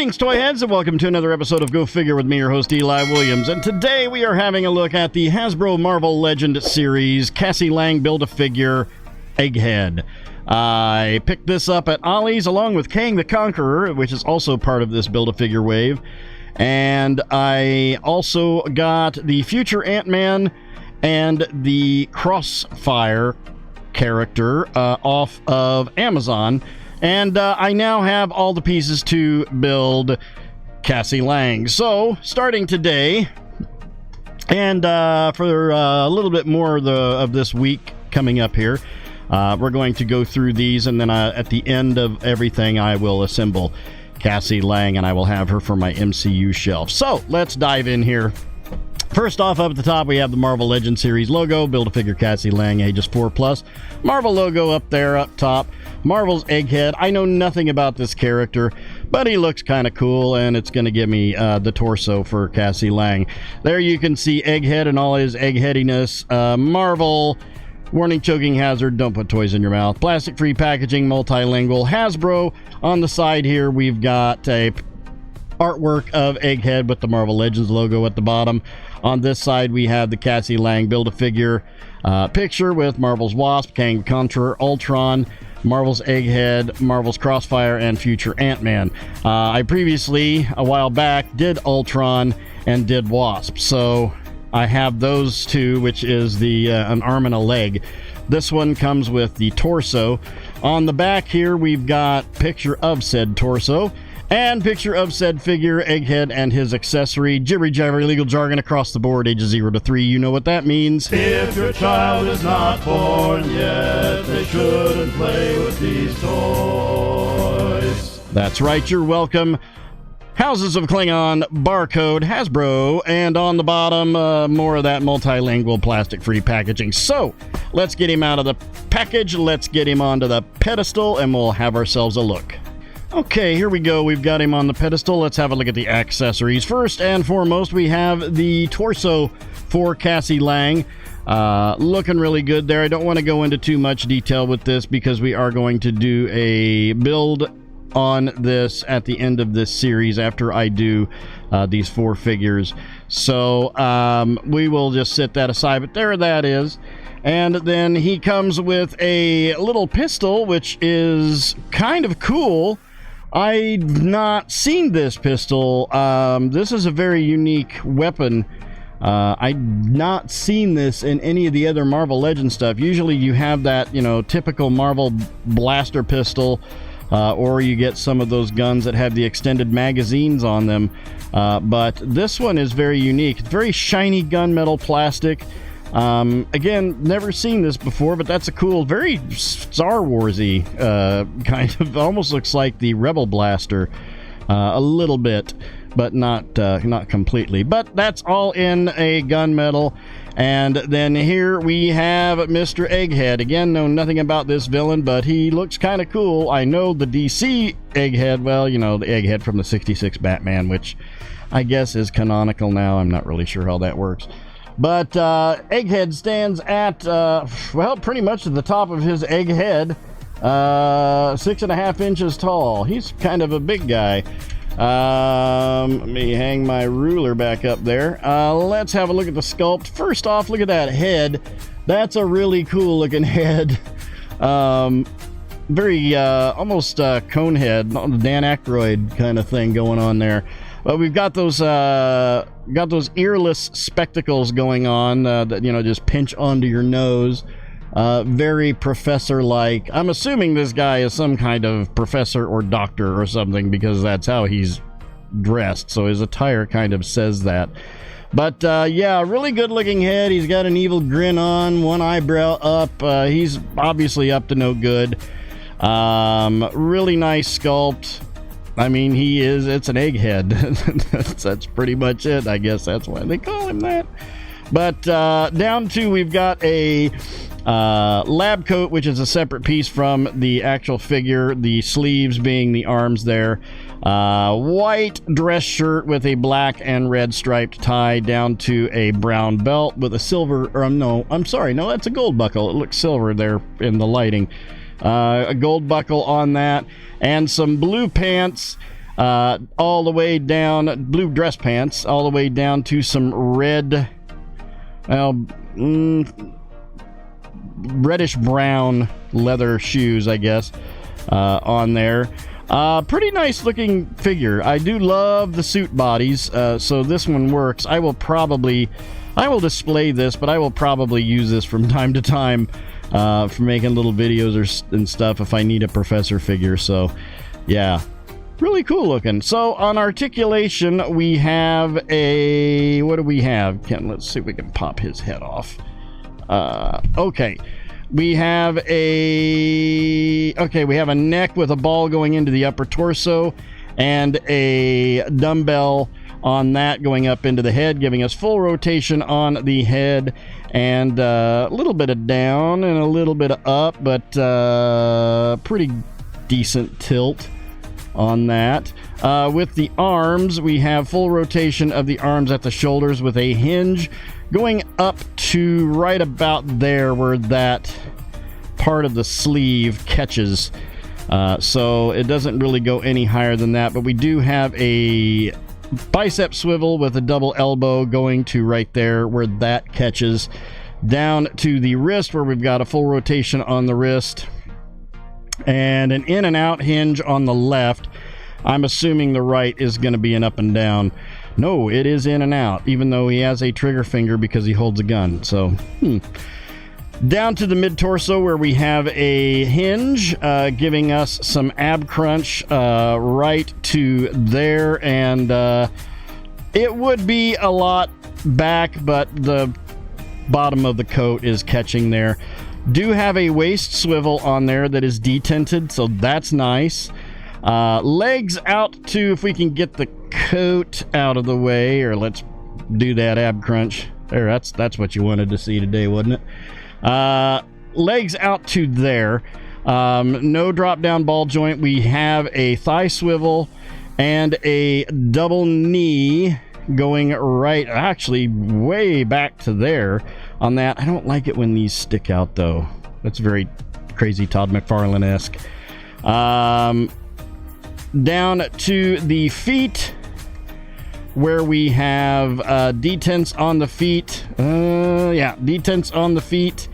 Greetings, toy heads, and welcome to another episode of Go Figure with me, your host, Eli Williams. And today we are having a look at the Hasbro Marvel Legend series Cassie Lang Build-A-Figure Egghead. I picked this up at Ollie's along with Kang the Conqueror, which is also part of this Build-A-Figure wave. And I also got the future Ant-Man and the Crossfire character off of Amazon. And I now have all the pieces to build Cassie Lang. So, starting today, and for a little bit more of this week coming up here, we're going to go through these, and then at the end of everything, I will assemble Cassie Lang, and I will have her for my MCU shelf. So, let's dive in here. First off, up at the top, we have the Marvel Legends series logo, Build-A-Figure Cassie Lang, ages 4+. Marvel logo up there, up top. Marvel's Egghead. I know nothing about this character, but he looks kind of cool, and it's going to give me the torso for Cassie Lang. There you can see Egghead and all his eggheadiness. Marvel, warning, choking hazard, don't put toys in your mouth. Plastic-free packaging, multilingual. Hasbro. On the side here, we've got a artwork of Egghead with the Marvel Legends logo at the bottom. On this side, we have the Cassie Lang Build-A-Figure picture with Marvel's Wasp, Kang the Conqueror, Ultron, Marvel's Egghead, Marvel's Crossfire, and future Ant-Man. I previously, a while back, did Ultron and did Wasp, so I have those two, which is the an arm and a leg. This one comes with the torso. On the back here, we've got picture of said torso, and picture of said figure, Egghead, and his accessory. Jibbery jabbery legal jargon across the board, ages 0 to 3. You know what that means. If your child is not born yet, they shouldn't play with these toys. That's right, you're welcome. Houses of Klingon, barcode, Hasbro, and on the bottom, more of that multilingual plastic-free packaging. So, let's get him out of the package, let's get him onto the pedestal, and we'll have ourselves a look. Okay, here we go. We've got him on the pedestal. Let's have a look at the accessories. First and foremost, we have the torso for Cassie Lang. Looking really good there. I don't want to go into too much detail with this because we are going to do a build on this at the end of this series after I do these 4 figures. So we will just set that aside, but there that is. And then he comes with a little pistol, which is kind of cool. I've not seen this pistol. This is a very unique weapon. I've not seen this in any of the other Marvel Legends stuff. Usually you have that, typical Marvel blaster pistol, or you get some of those guns that have the extended magazines on them. But this one is very unique. It's very shiny gunmetal plastic. Again, never seen this before, but that's a cool, very Star Wars-y kind of, almost looks like the Rebel Blaster a little bit, but not completely. But that's all in a gunmetal. And then here we have Mr. Egghead. Again, know nothing about this villain, but he looks kind of cool. I know the DC Egghead, well, the Egghead from the 66 Batman, which I guess is canonical now. I'm not really sure how that works. But Egghead stands at, pretty much at the top of his egg head, 6.5 inches tall. He's kind of a big guy. Let me hang my ruler back up there. Let's have a look at the sculpt. First off, look at that head. That's a really cool looking head. Very, almost cone head, Dan Aykroyd kind of thing going on there. But we've got those earless spectacles going on that just pinch onto your nose. Very professor-like. I'm assuming this guy is some kind of professor or doctor or something because that's how he's dressed. So his attire kind of says that. But yeah, really good-looking head. He's got an evil grin on, one eyebrow up. He's obviously up to no good. Really nice sculpt. I mean, it's an egghead. That's pretty much it. I guess that's why they call him that. But down to, we've got a lab coat, which is a separate piece from the actual figure, the sleeves being the arms there. White dress shirt with a black and red striped tie down to a brown belt with a silver, that's a gold buckle. It looks silver there in the lighting. A gold buckle on that, and some blue pants. all the way down, blue dress pants, all the way down to some red, reddish brown leather shoes, I guess, on there. Pretty nice looking figure. I do love the suit bodies, so this one works. I will display this, but I will probably use this from time to time for making little videos and stuff if I need a professor figure. So yeah, really cool looking. So on articulation, we have a, what do we have? Let's see if we can pop his head off. Okay. We have a neck with a ball going into the upper torso and a dumbbell on that going up into the head, giving us full rotation on the head and a little bit of down and a little bit of up, but pretty decent tilt on that. With the arms, we have full rotation of the arms at the shoulders with a hinge going up to right about there where that part of the sleeve catches. So it doesn't really go any higher than that, but we do have a bicep swivel with a double elbow going to right there where that catches, down to the wrist where we've got a full rotation on the wrist and an in and out hinge on the left. I'm assuming the right is going to be an up and down. No, it is in and out, even though he has a trigger finger because he holds a gun. So, down to the mid-torso where we have a hinge, giving us some ab crunch right to there. And it would be a lot back, but the bottom of the coat is catching there. Do have a waist swivel on there that is detented, so that's nice. Legs out to, if we can get the coat out of the way, or let's do that ab crunch there. That's what you wanted to see today, wasn't it? Legs out to there. No drop down ball joint. We have a thigh swivel and a double knee going right, actually way back to there on that. I don't like it when these stick out though. That's very crazy Todd McFarlane-esque. Down to the feet where we have detents on the feet. Detents on the feet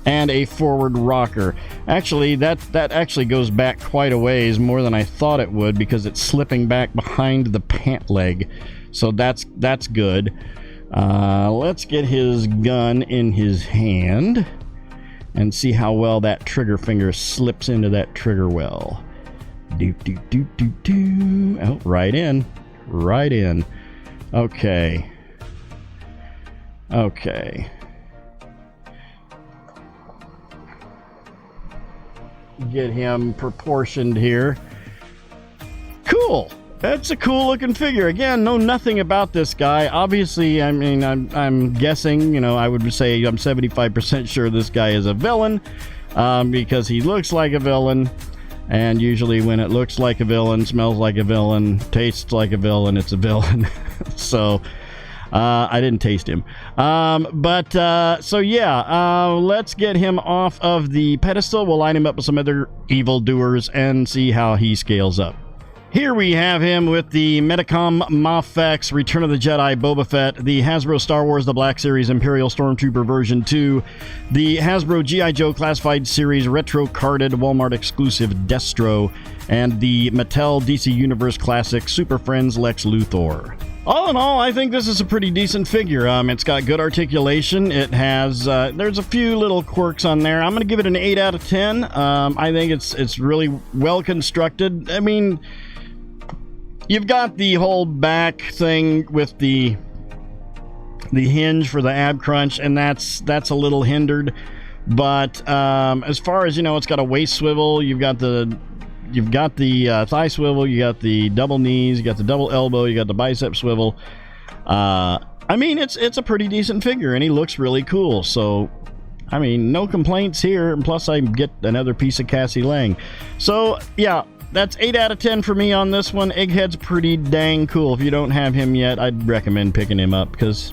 and a forward rocker. Actually, that actually goes back quite a ways, more than I thought it would, because it's slipping back behind the pant leg. So that's good. Let's get his gun in his hand and see how well that trigger finger slips into that trigger well. Oh, right in. Okay. Get him proportioned here. Cool. That's a cool looking figure. Again, know nothing about this guy. Obviously, I mean, I'm guessing, I would say I'm 75% sure this guy is a villain, because he looks like a villain. And usually when it looks like a villain, smells like a villain, tastes like a villain, it's a villain. So, I didn't taste him. Let's get him off of the pedestal. We'll line him up with some other evildoers and see how he scales up. Here we have him with the Metacom Mafex Return of the Jedi Boba Fett, the Hasbro Star Wars The Black Series Imperial Stormtrooper version 2, the Hasbro G.I. Joe Classified Series Retro Carded Walmart exclusive Destro, and the Mattel DC Universe Classic Super Friends Lex Luthor. All in all, I think this is a pretty decent figure. It's got good articulation. It has, there's a few little quirks on there. I'm going to give it an 8 out of 10. I think it's really well constructed. I mean, you've got the whole back thing with the hinge for the ab crunch, and that's a little hindered. But as far as, it's got a waist swivel, you've got the thigh swivel, you got the double knees, you got the double elbow, you got the bicep swivel. I mean, it's a pretty decent figure, and he looks really cool. So, I mean, no complaints here. And plus, I get another piece of Cassie Lang. So, yeah. That's 8 out of 10 for me on this one. Egghead's pretty dang cool. If you don't have him yet, I'd recommend picking him up because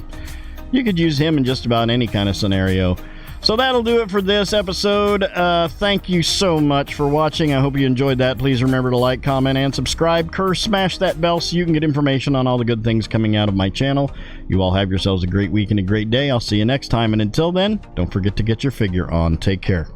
you could use him in just about any kind of scenario. So that'll do it for this episode. Thank you so much for watching. I hope you enjoyed that. Please remember to like, comment, and subscribe. Curse, smash that bell so you can get information on all the good things coming out of my channel. You all have yourselves a great week and a great day. I'll see you next time. And until then, don't forget to get your figure on. Take care.